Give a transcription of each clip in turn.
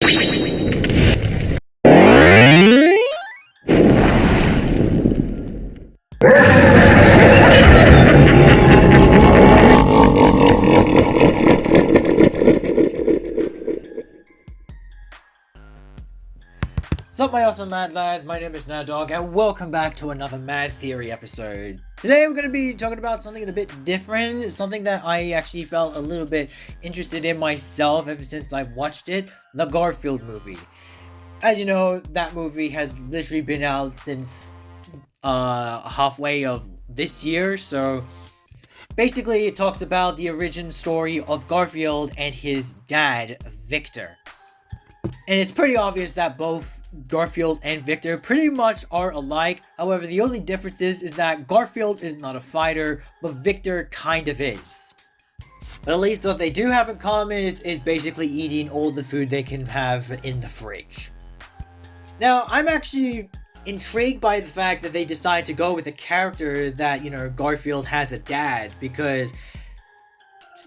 What's up, my awesome mad lads? My name is Mad Dog, and welcome back to another Mad Theory episode. Today we're going to be talking about something a bit different, something that I actually felt a little bit interested in myself ever since I watched it, the Garfield movie. As you know, that movie has literally been out since halfway of this year, so basically it talks about the origin story of Garfield and his dad, Victor. And it's pretty obvious that both Garfield and Victor pretty much are alike. However, the only difference is that Garfield is not a fighter, but Victor kind of is. But at least what they do have in common is basically eating all the food they can have in the fridge. Now, I'm actually intrigued by the fact that they decide to go with a character that, Garfield has a dad, because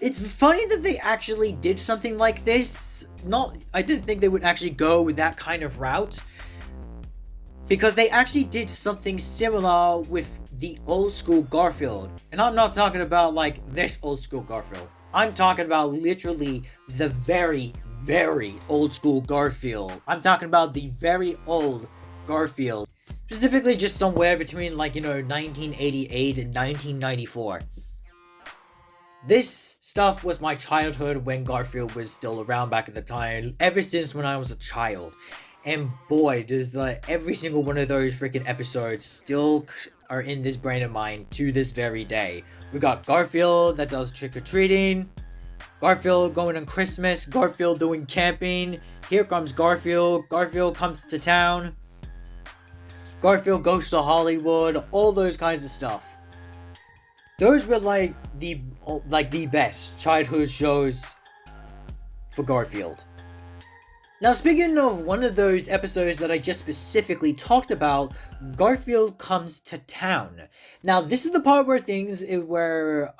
it's funny that they actually did something like this. I didn't think they would actually go with that kind of route, because they actually did something similar with the old school Garfield. And I'm not talking about like this old school Garfield. I'm talking about literally the very, very old school Garfield. I'm talking about the very old Garfield. Specifically just somewhere between 1988 and 1994. This stuff was my childhood when Garfield was still around back at the time, ever since when I was a child. And boy, does every single one of those freaking episodes still are in this brain of mine to this very day. We got Garfield that does trick-or-treating, Garfield going on Christmas, Garfield doing camping, here comes Garfield, Garfield comes to town, Garfield goes to Hollywood, all those kinds of stuff. Those were the best childhood shows for Garfield. Now, speaking of one of those episodes that I just specifically talked about, Garfield Comes to Town. Now, this is the part where things are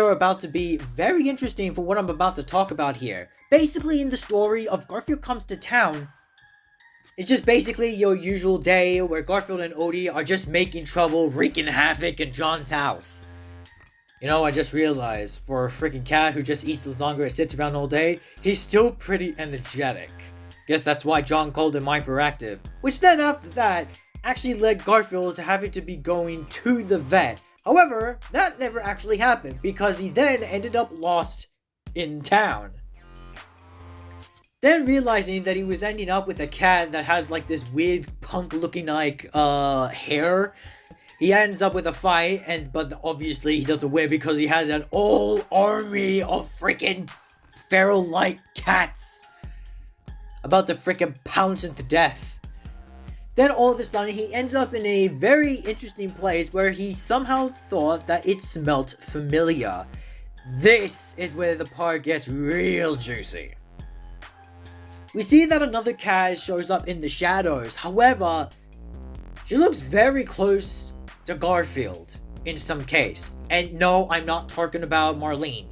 about to be very interesting for what I'm about to talk about here. Basically, in the story of Garfield Comes to Town, it's just basically your usual day where Garfield and Odie are just making trouble, wreaking havoc in John's house. I just realized, for a freaking cat who just eats lasagna and sits around all day, he's still pretty energetic. Guess that's why John called him hyperactive. Which then after that, actually led Garfield to having to be going to the vet. However, that never actually happened, because he then ended up lost in town. Then realizing that he was ending up with a cat that has this weird punk looking hair, he ends up with a fight, but obviously he doesn't win because he has an whole army of freaking feral-like cats about to freaking pounce him to death. Then all of a sudden he ends up in a very interesting place where he somehow thought that it smelt familiar. This is where the part gets real juicy. We see that another cat shows up in the shadows. However, she looks very close to Garfield in some case. And no, I'm not talking about Marlene.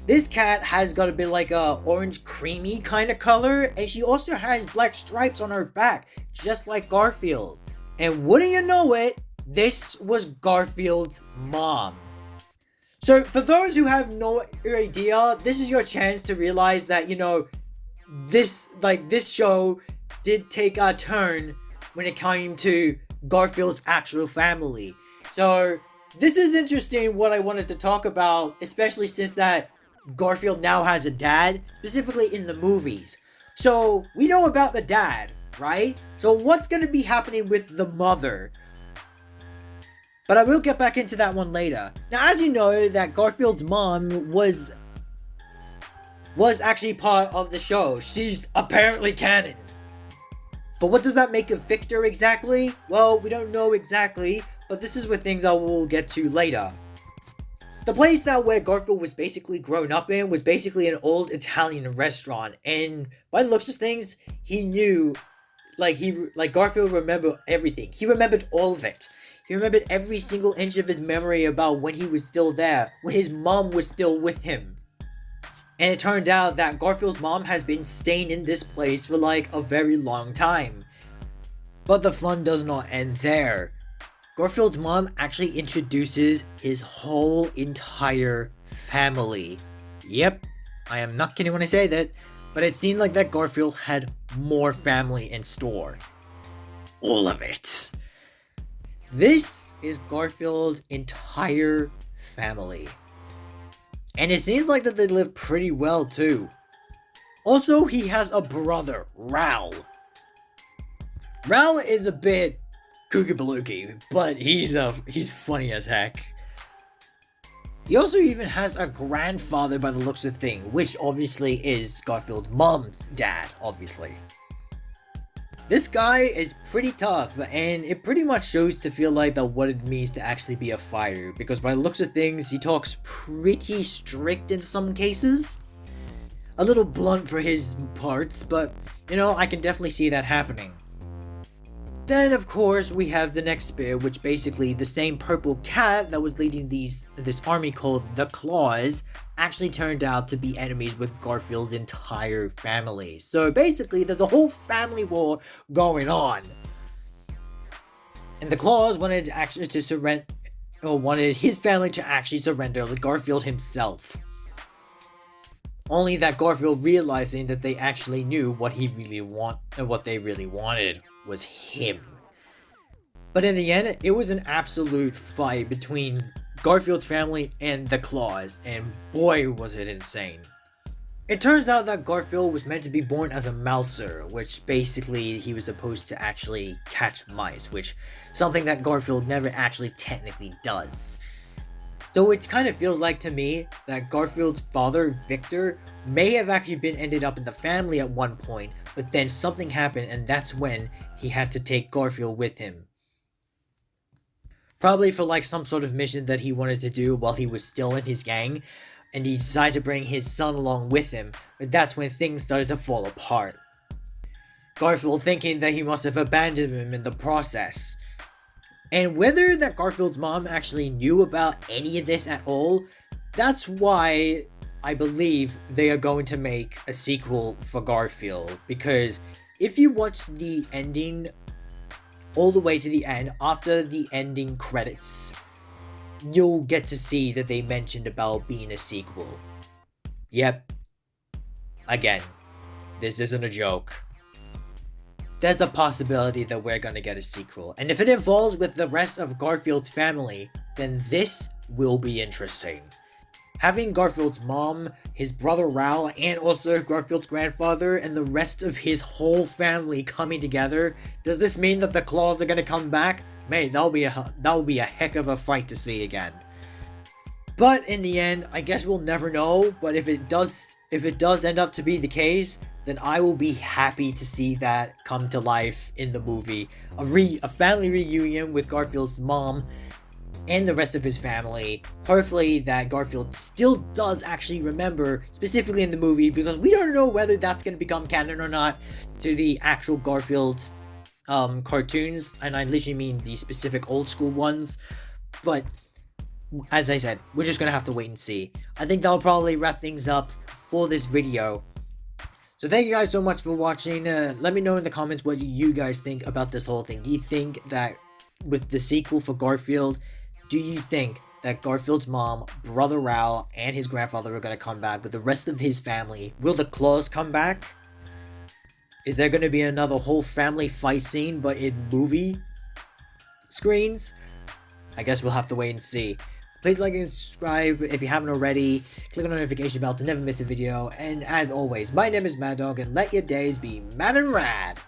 This cat has got a bit like a orange creamy kind of color, and she also has black stripes on her back, just like Garfield. And wouldn't you know it, this was Garfield's mom. So for those who have no idea, this is your chance to realize that, this show did take a turn when it came to Garfield's actual family. So this is interesting what I wanted to talk about, especially since that Garfield now has a dad, specifically in the movies. So we know about the dad, right? So what's going to be happening with the mother? But I will get back into that one later. Now, as you know, that Garfield's mom was actually part of the show. She's apparently canon. But what does that make of Victor exactly? Well, we don't know exactly, but this is with things I will get to later. The place that where Garfield was basically grown up in was basically an old Italian restaurant, and by the looks of things, he knew, Garfield remembered everything. He remembered all of it. He remembered every single inch of his memory about when he was still there, when his mom was still with him. And it turned out that Garfield's mom has been staying in this place for like a very long time. But the fun does not end there. Garfield's mom actually introduces his whole entire family. Yep, I am not kidding when I say that, but it seemed like that Garfield had more family in store. All of it. This is Garfield's entire family. And it seems like that they live pretty well too. Also, he has a brother, Raul. Raul is a bit kooky-balooky, but he's funny as heck. He also even has a grandfather by the looks of things, which obviously is Garfield's mom's dad, obviously. This guy is pretty tough, and it pretty much shows to feel like that what it means to actually be a fighter, because by the looks of things, he talks pretty strict in some cases. A little blunt for his parts, but, you know, I can definitely see that happening. Then, of course, we have the next spear, which basically the same purple cat that was leading this army called the Claws actually turned out to be enemies with Garfield's entire family. So basically, there's a whole family war going on. And the Claws wanted his family to actually surrender to Garfield himself. Only that Garfield realizing that they actually knew what they really wanted was him. But in the end, it was an absolute fight between Garfield's family and the Claws, and boy was it insane. It turns out that Garfield was meant to be born as a mouser, which basically he was supposed to actually catch mice, which something that Garfield never actually technically does. So it kind of feels like to me that Garfield's father, Victor, may have actually ended up in the family at one point, but then something happened and that's when he had to take Garfield with him. Probably for like some sort of mission that he wanted to do while he was still in his gang, and he decided to bring his son along with him, but that's when things started to fall apart. Garfield thinking that he must have abandoned him in the process. And whether that Garfield's mom actually knew about any of this at all, that's why I believe they are going to make a sequel for Garfield. Because if you watch the ending all the way to the end, after the ending credits, you'll get to see that they mentioned about being a sequel. Yep. Again, this isn't a joke. There's a possibility that we're gonna get a sequel. And if it involves with the rest of Garfield's family, then this will be interesting. Having Garfield's mom, his brother Raul, and also Garfield's grandfather, and the rest of his whole family coming together, does this mean that the Claws are gonna come back? Man, that'll be a heck of a fight to see again. But in the end, I guess we'll never know. But if it does end up to be the case, then I will be happy to see that come to life in the movie. A family reunion with Garfield's mom and the rest of his family. Hopefully that Garfield still does actually remember, specifically in the movie, because we don't know whether that's going to become canon or not to the actual Garfield's cartoons, and I literally mean the specific old school ones. But as I said, we're just gonna have to wait and see. I think that'll probably wrap things up for this video. So thank you guys so much for watching. Let me know in the comments what you guys think about this whole thing. Do you think that with the sequel for Garfield, do you think that Garfield's mom, brother Raul, and his grandfather are gonna come back with the rest of his family? Will the Claws come back? Is there going to be another whole family fight scene, but in movie screens? I guess we'll have to wait and see. Please like and subscribe if you haven't already. Click on the notification bell to never miss a video. And as always, my name is Mad Dog, and let your days be mad and rad.